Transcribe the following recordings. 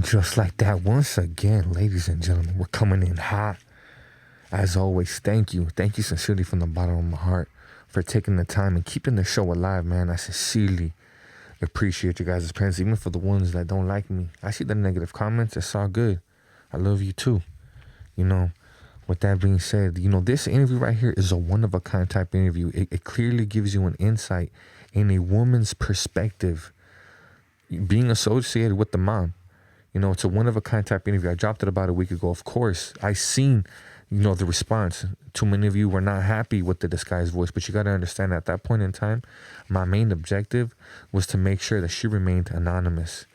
just like that, once again, ladies and gentlemen, we're coming in hot. As always, thank you. Thank you sincerely from the bottom of my heart for taking the time and keeping the show alive, man. I sincerely appreciate you guys' presence, even for the ones that don't like me. I see the negative comments. It's all good. I love you too. You know, with that being said, this interview right here is a one-of-a-kind type interview. It clearly gives you an insight in a woman's perspective being associated with the mom. It's a one-of-a-kind type interview. I dropped it about a week ago. Of course, I seen, the response. Too many of you were not happy with the disguised voice, but you got to understand at that point in time, my main objective was to make sure that she remained anonymous.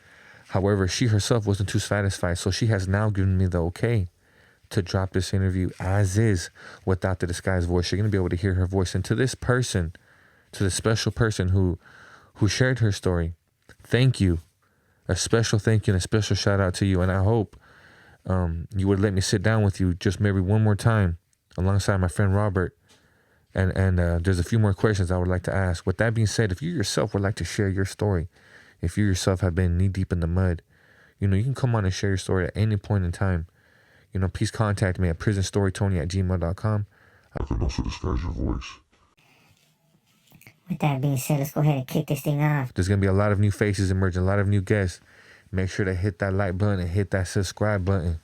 However, she herself wasn't too satisfied, so she has now given me the okay to drop this interview as is without the disguised voice. You're going to be able to hear her voice. And to this person, to the special person who shared her story, thank you. A special thank you and a special shout out to you. And I hope you would let me sit down with you just maybe one more time alongside my friend Robert. And there's a few more questions I would like to ask. With that being said, if you yourself would like to share your story, if you yourself have been knee deep in the mud, you can come on and share your story at any point in time. Please contact me at prisonstorytony@gmail.com. I can also disguise your voice. With that being said, let's go ahead and kick this thing off. There's going to be a lot of new faces emerging, a lot of new guests. Make sure to hit that like button and hit that subscribe button.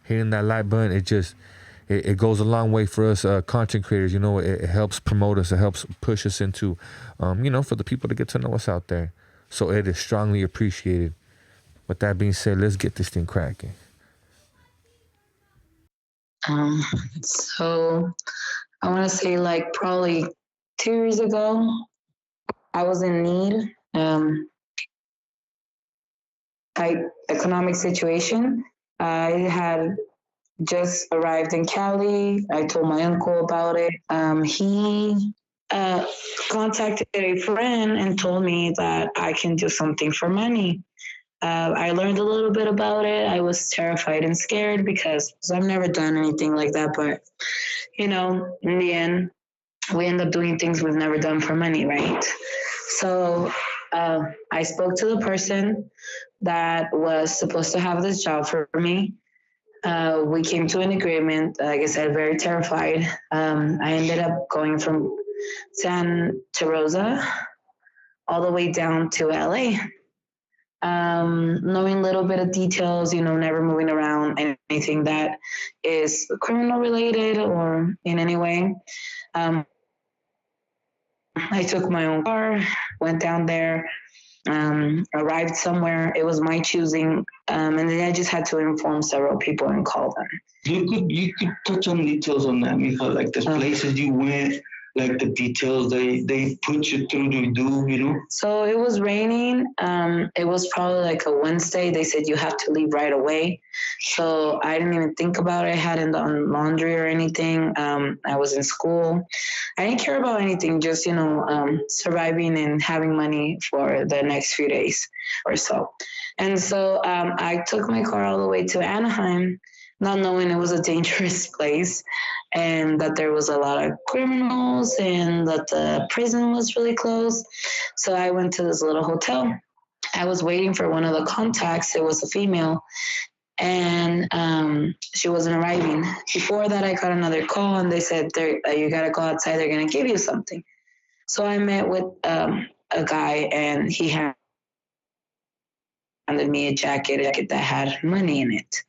Hitting that like button, it goes a long way for us content creators. It helps promote us. It helps push us into, for the people to get to know us out there. So it is strongly appreciated. With that being said, let's get this thing cracking. So I want to say probably 2 years ago, I was in need. Economic situation. I had just arrived in Cali. I told my uncle about it. He contacted a friend and told me that I can do something for money. I learned a little bit about it. I was terrified and scared because I've never done anything like that. But, in the end, we end up doing things we've never done for money, right? So I spoke to the person that was supposed to have this job for me. We came to an agreement, like I said, very terrified. I ended up going from Santa Rosa all the way down to LA. Knowing a little bit of details, never moving around anything that is criminal related or in any way. I took my own car, went down there, arrived somewhere. It was my choosing, and then I just had to inform several people and call them. You could touch on details on that, Mija, like the places you went, like the details they put you through to do, So it was raining. It was probably like a Wednesday. They said you have to leave right away. So I didn't even think about it. I hadn't done laundry or anything. I was in school. I didn't care about anything, just, surviving and having money for the next few days or so. And so I took my car all the way to Anaheim, not knowing it was a dangerous place and that there was a lot of criminals and that the prison was really close. So I went to this little hotel. I was waiting for one of the contacts. It was a female, and she wasn't arriving. Before that, I got another call, and they said, you got to go outside. They're going to give you something. So I met with a guy, and he handed me a jacket that had money in it.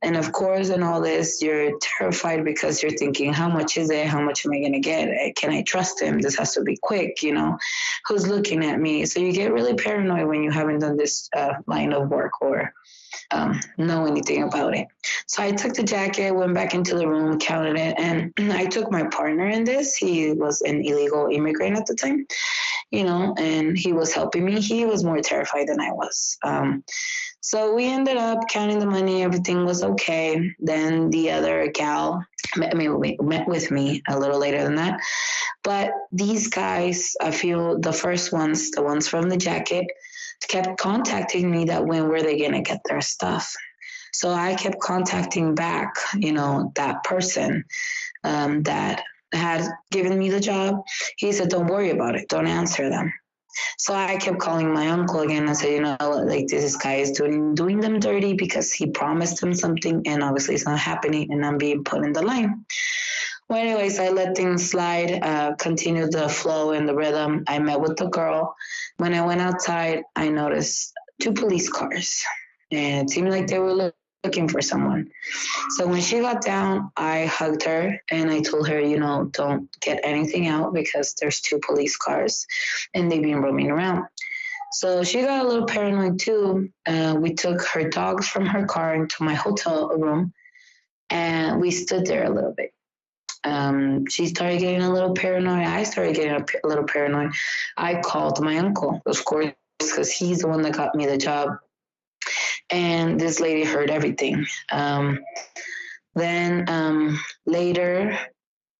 And of course, in all this, you're terrified because you're thinking, how much is it? How much am I going to get? Can I trust him? This has to be quick, who's looking at me? So you get really paranoid when you haven't done this line of work or know anything about it. So I took the jacket, went back into the room, counted it, and I took my partner in this. He was an illegal immigrant at the time, and he was helping me. He was more terrified than I was. So we ended up counting the money. Everything was okay. Then the other gal met with me a little later than that. But these guys, I feel the first ones, the ones from the jacket, kept contacting me that when were they going to get their stuff. So I kept contacting back, that person that had given me the job. He said, don't worry about it. Don't answer them. So I kept calling my uncle again. I said, you know, like this guy is doing them dirty because he promised them something, and obviously it's not happening, and I'm being put in the line. Well, anyways, I let things slide, continued the flow and the rhythm. I met with the girl. When I went outside, I noticed two police cars, and it seemed like they were looking for someone. So when she got down, I hugged her and I told her, you know, don't get anything out because there's two police cars and they've been roaming around. So she got a little paranoid too. We took her dogs from her car into my hotel room and we stood there a little bit. She started getting a little paranoid. I started getting a little paranoid. I called my uncle, of course, because he's the one that got me the job. And this lady heard everything. Then later,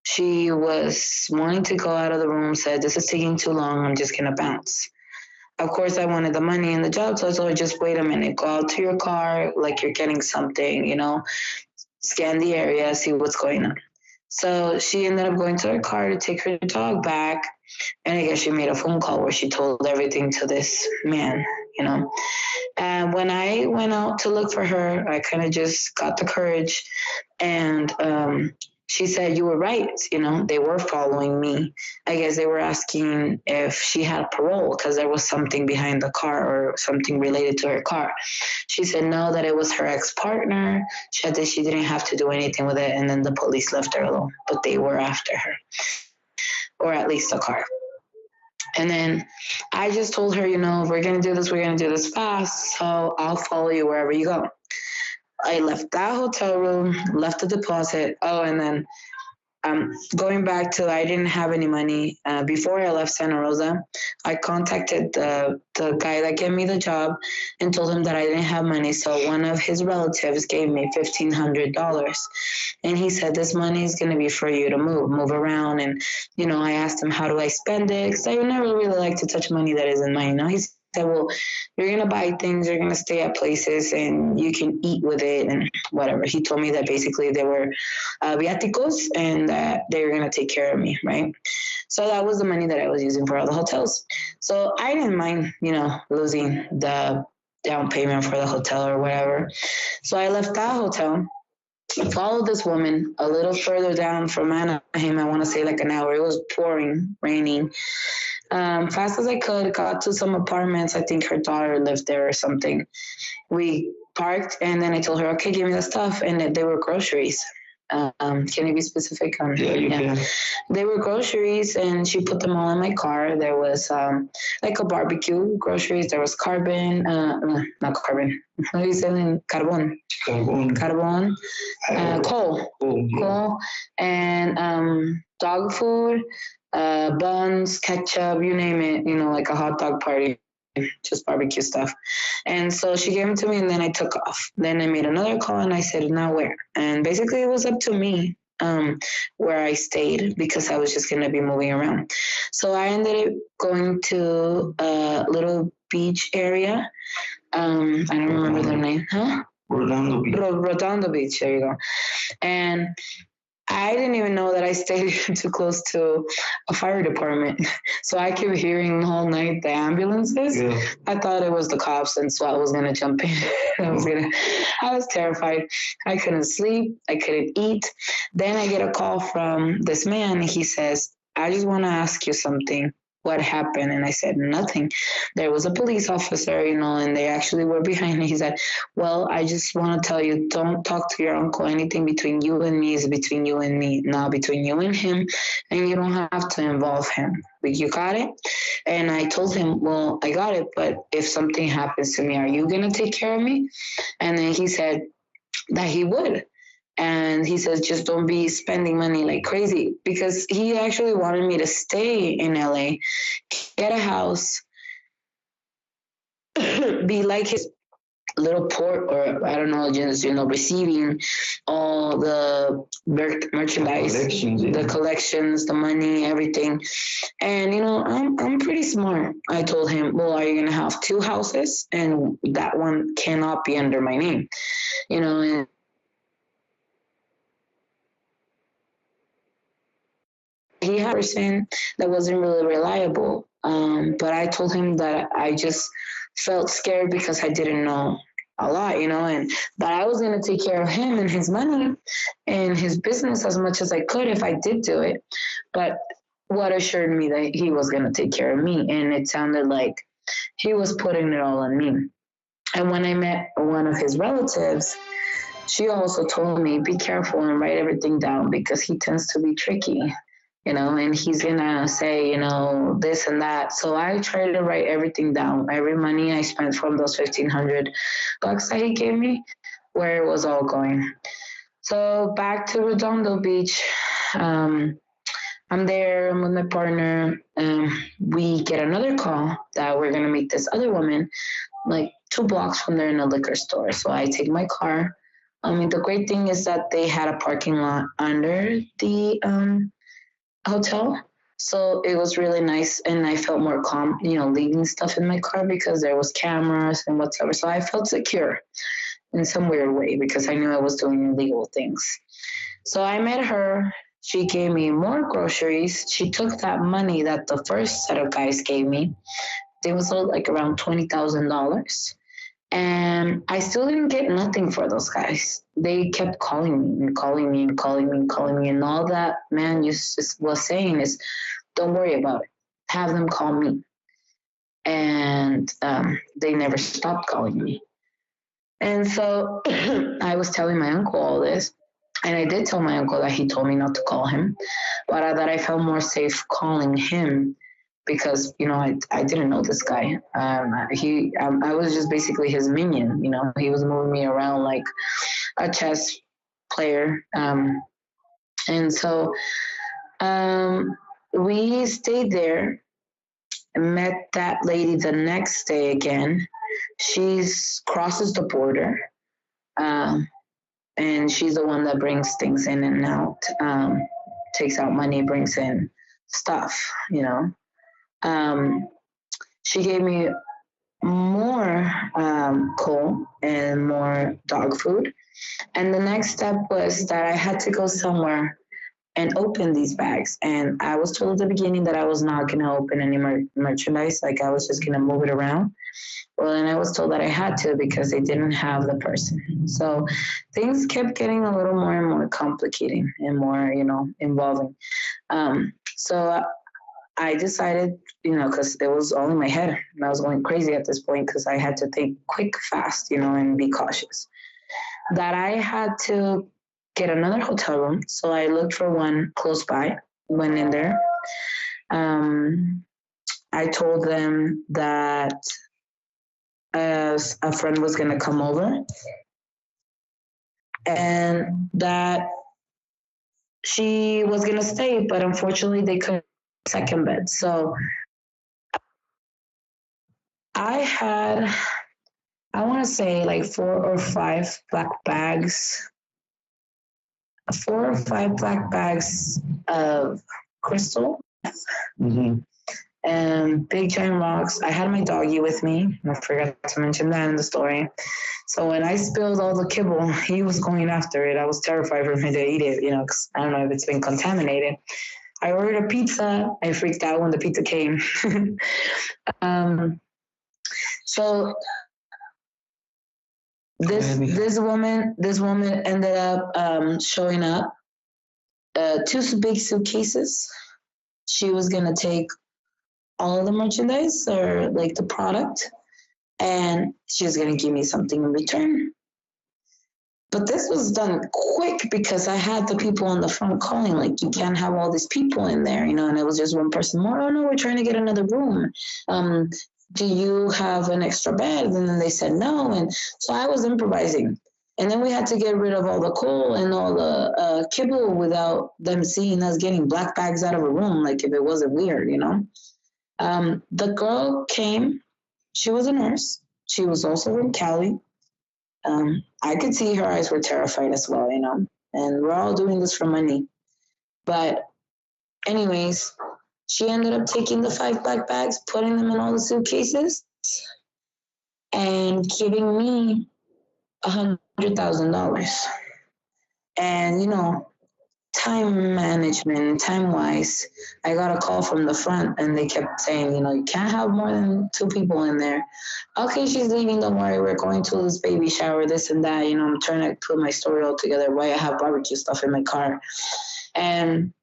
she was wanting to go out of the room, said, this is taking too long. I'm just going to bounce. Of course, I wanted the money and the job. So I told her, just wait a minute, go out to your car like you're getting something, you know, scan the area, see what's going on. So she ended up going to her car to take her dog back. And I guess she made a phone call where she told everything to this man, you know. And when I went out to look for her, I kind of just got the courage. And she said, you were right. You know, they were following me. I guess they were asking if she had parole because there was something behind the car or something related to her car. She said, no, that it was her ex-partner. She said that she didn't have to do anything with it. And then the police left her alone, but they were after her, or at least the car. And then I just told her, you know, we're going to do this fast. So I'll follow you wherever you go. I left that hotel room, left the deposit. Oh, and then going back to, I didn't have any money. Before I left Santa Rosa, I contacted the guy that gave me the job and told him that I didn't have money. So one of his relatives gave me $1,500. And he said, this money is going to be for you to move around. And, you know, I asked him, how do I spend it? Because I never really like to touch money that isn't mine. You know, he said, well, you're going to buy things, you're going to stay at places, and you can eat with it and whatever. He told me that basically they were viáticos and that they were going to take care of me, right? So that was the money that I was using for all the hotels. So I didn't mind, you know, losing the down payment for the hotel or whatever. So I left that hotel, followed this woman a little further down from Anaheim. I want to say like an hour. It was pouring, raining. Fast as I could, got to some apartments. I think her daughter lived there or something. We parked, and then I told her, okay, give me the stuff. And they were groceries. Can you be specific? Yeah, you can. They were groceries, and she put them all in my car. There was like a barbecue groceries. There was not carbon. What are you saying? Carbon. Coal. Coal, and dog food, buns, ketchup, you name it. You know, like a hot dog party. Just barbecue stuff. And so she gave them to me, and then I took off. Then I made another call, and I said, now where? And basically it was up to me where I stayed, because I was just going to be moving around. So I ended up going to a little beach area. I don't remember the name. Redondo Beach. Redondo Beach, there you go. And I didn't even know that I stayed too close to a fire department. So I kept hearing all night the ambulances. Yeah. I thought it was the cops, and SWAT was going to jump in. I was terrified. I couldn't sleep. I couldn't eat. Then I get a call from this man. He says, I just want to ask you something. What happened? And I said, nothing. There was a police officer, you know, and they actually were behind me. He said, well, I just want to tell you, don't talk to your uncle. Anything between you and me is between you and me, not between you and him. And you don't have to involve him. But you got it? And I told him, well, I got it. But if something happens to me, are you going to take care of me? And then he said that he would. And he says, just don't be spending money like crazy, because he actually wanted me to stay in LA, get a house, be like his little port, or I don't know, just, you know, receiving all the merchandise, the collections, the money, everything. And, you know, I'm pretty smart. I told him, well, are you going to have two houses? And that one cannot be under my name, you know, and he had a person that wasn't really reliable. But I told him that I just felt scared because I didn't know a lot, and that I was going to take care of him and his money and his business as much as I could if I did do it. But what assured me that he was going to take care of me? And it sounded like he was putting it all on me. And when I met one of his relatives, she also told me, be careful and write everything down because he tends to be tricky, and he's going to say, this and that. So I tried to write everything down, every money I spent from those $1,500 that he gave me, where it was all going. So back to Redondo Beach. I'm there, I'm with my partner. We get another call that we're going to meet this other woman like 2 blocks from there in a liquor store. So I take my car. The great thing is that they had a parking lot under the hotel. So it was really nice, and I felt more calm, leaving stuff in my car because there was cameras and whatever. So I felt secure in some weird way because I knew I was doing illegal things. So I met her. She gave me more groceries. She took that money that the first set of guys gave me. It was like around $20,000. And I still didn't get nothing for those guys. They kept calling me and calling me and calling me and calling me. And all that man was saying is, don't worry about it. Have them call me. And they never stopped calling me. And so I was telling my uncle all this. And I did tell my uncle that he told me not to call him, but that I felt more safe calling him because, I didn't know this guy. I was just basically his minion. He was moving me around like a chess player. And so we stayed there and met that lady the next day again. She crosses the border. And she's the one that brings things in and out, takes out money, brings in stuff, She gave me more coal and more dog food. And the next step was that I had to go somewhere and open these bags. And I was told at the beginning that I was not going to open any merchandise, like I was just going to move it around. Well, and I was told that I had to because they didn't have the person. So things kept getting a little more and more complicating and more, involving. So I decided, because it was all in my head and I was going crazy at this point because I had to think quick, fast, and be cautious, that I had to get another hotel room. So I looked for one close by, went in there. I told them that a friend was going to come over and that she was going to stay, but unfortunately they couldn't second bed. So I had, I want to say like 4 or 5 black bags, 4 or 5 black bags of crystal. Mm-hmm. And big giant rocks. I had my doggy with me. I forgot to mention that in the story. So when I spilled all the kibble, he was going after it. I was terrified for him to eat it, because I don't know if it's been contaminated. I ordered a pizza. I freaked out when the pizza came. So this woman ended up showing up. 2 big suitcases. She was gonna take all of the merchandise or like the product, and she was going to give me something in return. But this was done quick because I had the people on the front calling, like, you can't have all these people in there, and it was just one person more. Oh no, we're trying to get another room. Do you have an extra bed? And then they said no. And so I was improvising. And then we had to get rid of all the coal and all the kibble without them seeing us getting black bags out of a room, like if it wasn't weird, The girl came. She was a nurse. She was also from Cali. I could see her eyes were terrified as well, and we're all doing this for money. But anyways, she ended up taking the 5 black bags, putting them in all the suitcases, and giving me $100,000. And, time management, time wise, I got a call from the front and they kept saying, you can't have more than 2 people in there. Okay, she's leaving, don't worry, we're going to this baby shower, this and that. I'm trying to put my story all together, why I have barbecue stuff in my car. And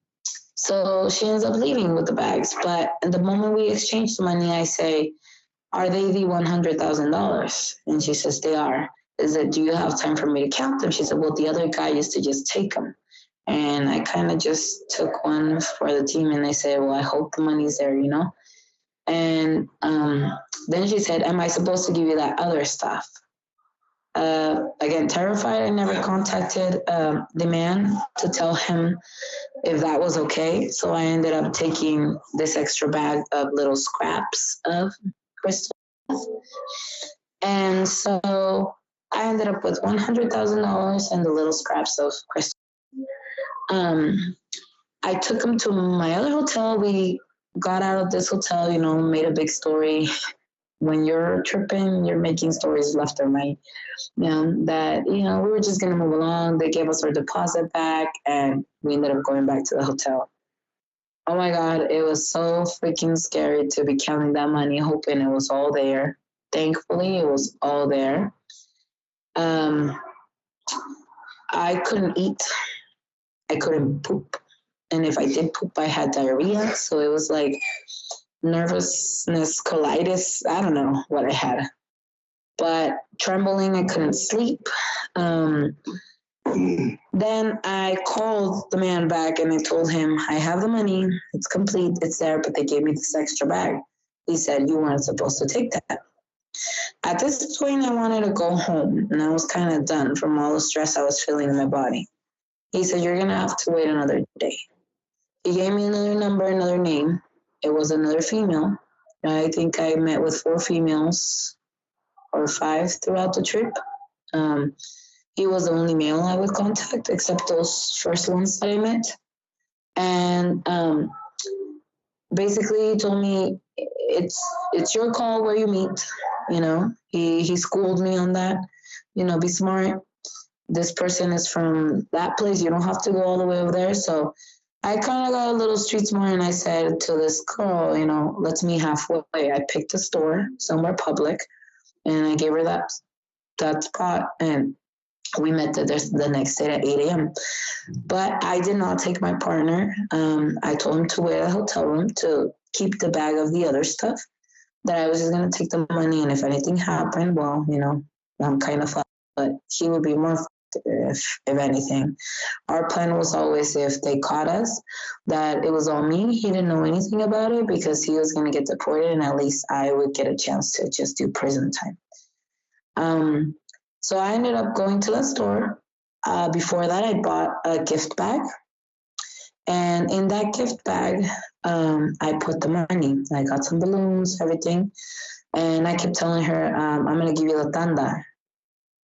so she ends up leaving with the bags. But the moment we exchange the money, I say, are they the $100,000? And she says, they are. Is it, do you have time for me to count them? She said, well, the other guy used to just take them. And I kind of just took one for the team and I said, well, I hope the money's there, And then she said, am I supposed to give you that other stuff? Again, terrified, I never contacted the man to tell him if that was okay. So I ended up taking this extra bag of little scraps of crystal. And so I ended up with $100,000 and the little scraps of crystal. I took him to my other hotel. We got out of this hotel, made a big story. When you're tripping, you're making stories left or right. That, we were just going to move along. They gave us our deposit back and we ended up going back to the hotel. Oh my God, it was so freaking scary to be counting that money, hoping it was all there. Thankfully, it was all there. I couldn't eat. I couldn't poop. And if I did poop, I had diarrhea. So it was like nervousness, colitis. I don't know what I had. But trembling, I couldn't sleep. Then I called the man back and I told him, I have the money. It's complete. It's there. But they gave me this extra bag. He said, you weren't supposed to take that. At this point, I wanted to go home. And I was kind of done from all the stress I was feeling in my body. He said, you're going to have to wait another day. He gave me another number, another name. It was another female. I think I met with 4 females or 5 throughout the trip. He was the only male I would contact, except those first ones that I met. And basically he told me, it's your call where you meet. He schooled me on that. Be smart. This person is from that place. You don't have to go all the way over there. So I kind of got a little street smart and I said to this girl, let's meet halfway. I picked a store somewhere public and I gave her that spot and we met the next day at 8 a.m. But I did not take my partner. I told him to wait at a hotel room to keep the bag of the other stuff, that I was just going to take the money. And if anything happened, well, I'm kind of fucked, but he would be more if anything. Our plan was always, if they caught us, that it was all me. He didn't know anything about it because he was going to get deported and at least I would get a chance to just do prison time. So I ended up going to the store. Before that, I bought a gift bag. And in that gift bag, I put the money. I got some balloons, everything. And I kept telling her, I'm going to give you the tanda.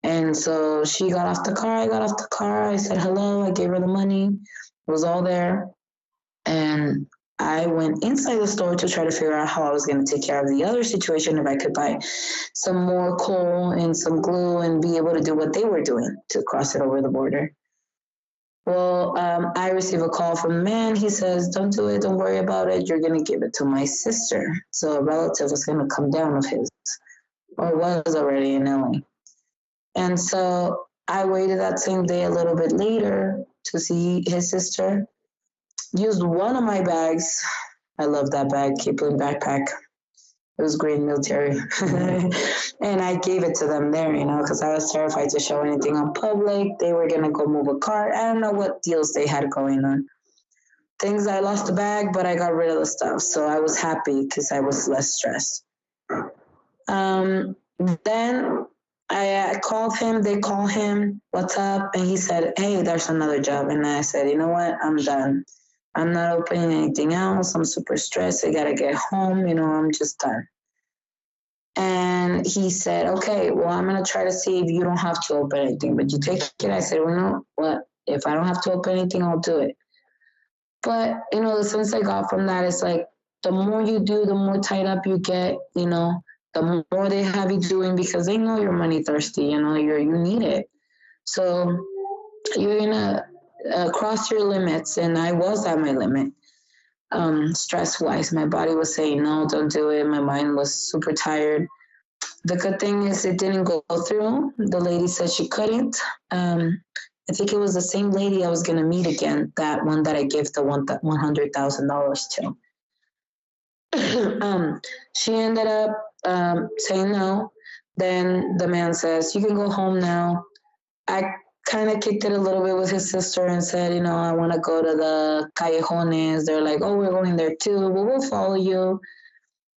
And so she got off the car. I got off the car. I said hello. I gave her the money. It was all there. And I went inside the store to try to figure out how I was going to take care of the other situation, if I could buy some more coal and some glue and be able to do what they were doing to cross it over the border. Well, I received a call from the man. He says, don't do it. Don't worry about it. You're going to give it to my sister. So a relative was going to come down of his, or was already in LA. And so I waited that same day a little bit later to see his sister. Used one of my bags. I love that bag, Kipling backpack. It was green military. And I gave it to them there, because I was terrified to show anything on public. They were going to go move a car. I don't know what deals they had going on. I lost the bag, but I got rid of the stuff. So I was happy because I was less stressed. Then I called him. They called him. What's up? And he said, hey, there's another job. And I said, you know what? I'm done. I'm not opening anything else. I'm super stressed. I got to get home. I'm just done. And he said, okay, well, I'm going to try to see if you don't have to open anything, but you take it. I said, well, no, what? If I don't have to open anything, I'll do it. But, the sense I got from that is like, the more you do, the more tied up you get, the more they have you doing because they know you're money thirsty, you need it. So you're going to cross your limits. And I was at my limit. Stress wise, my body was saying, no, don't do it. My mind was super tired. The good thing is it didn't go through. The lady said she couldn't. I think it was the same lady I was going to meet again, that one that I gave the $100,000 to. She ended up saying no. Then the man says, you can go home now. I kind of kicked it a little bit with his sister and said, I want to go to the callejones. They're like, oh, we're going there too. Well, we'll follow you.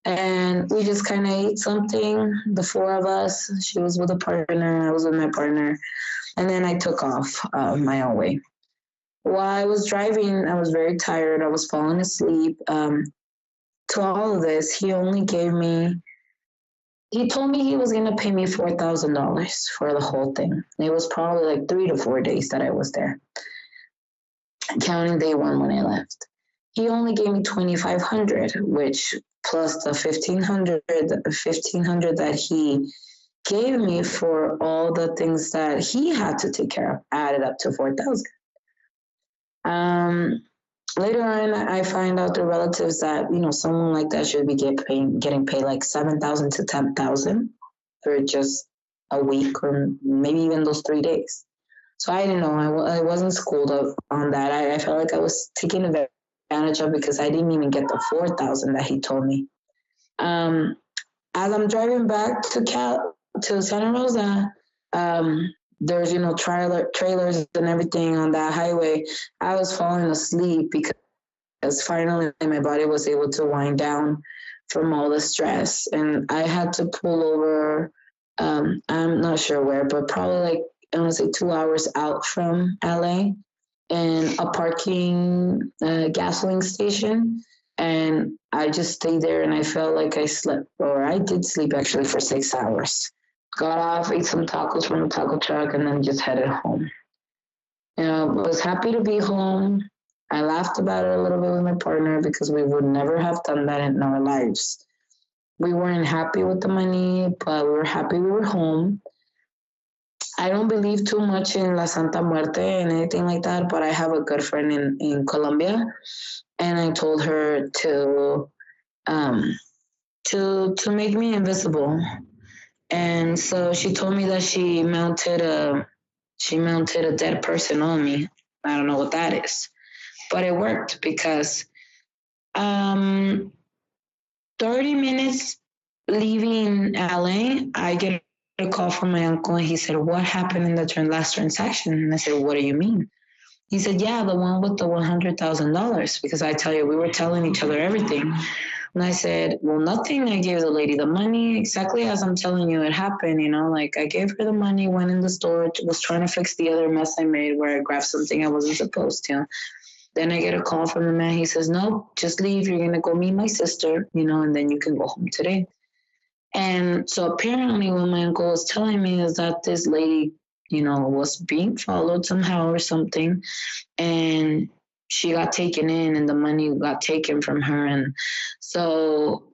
And we just kind of ate something, the four of us. She was with a partner, I was with my partner. And then I took off my own way. While I was driving, I was very tired. I was falling asleep. To all of this, he told me he was going to pay me $4,000 for the whole thing. It was probably like 3 to 4 days that I was there, counting day one when I left. He only gave me $2,500, which plus the $1,500 that he gave me for all the things that he had to take care of, added up to $4,000. Later on, I find out the relatives that, someone like that should be getting paid like $7,000 to $10,000 for just a week or maybe even those 3 days. So I didn't know. I wasn't schooled up on that. I felt like I was taking advantage of because I didn't even get the $4,000 that he told me. As I'm driving back to Santa Rosa, there's, trailers and everything on that highway. I was falling asleep because finally my body was able to wind down from all the stress. And I had to pull over, I'm not sure where, but probably like, I want to say 2 hours out from LA, in a parking gasoline station. And I just stayed there and I felt like I slept, or I did sleep actually for 6 hours. Got off, ate some tacos from the taco truck, and then just headed home. Was happy to be home. I laughed about it a little bit with my partner because we would never have done that in our lives. We weren't happy with the money, but we were happy we were home. I don't believe too much in La Santa Muerte and anything like that, but I have a good friend in Colombia, and I told her to make me invisible. And so she told me that she mounted a dead person on me. I don't know what that is, but it worked because 30 minutes leaving LA, I get a call from my uncle and he said, what happened in the last transaction? And I said, what do you mean? He said, yeah, the one with the $100,000, because I tell you, we were telling each other everything. And I said, well, nothing. I gave the lady the money exactly as I'm telling you it happened, like I gave her the money, went in the store, was trying to fix the other mess I made where I grabbed something I wasn't supposed to. Then I get a call from the man. He says, no, just leave. You're going to go meet my sister, and then you can go home today. And so apparently what my uncle was telling me is that this lady, was being followed somehow or something. And she got taken in and the money got taken from her. And so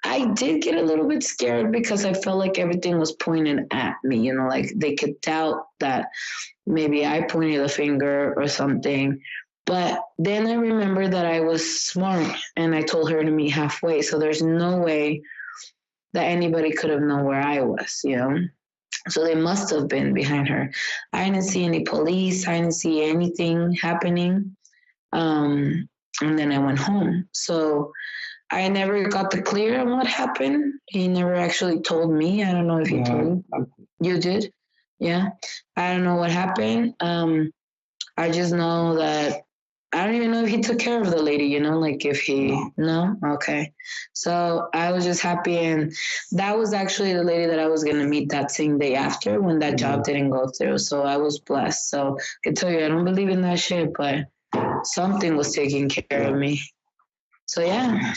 I did get a little bit scared because I felt like everything was pointed at me, like they could doubt that maybe I pointed a finger or something. But then I remember that I was smart and I told her to meet halfway. So there's no way that anybody could have known where I was, So they must have been behind her. I didn't see any police. I didn't see anything happening. And then I went home. So I never got the clear on what happened. He never actually told me. I don't know if he told you. You did? Yeah. I don't know what happened. I just know that I don't even know if he took care of the lady, like if he, no? Okay. So I was just happy. And that was actually the lady that I was going to meet that same day after when that job didn't go through. So I was blessed. So I can tell you, I don't believe in that shit, but something was taking care of me. So yeah.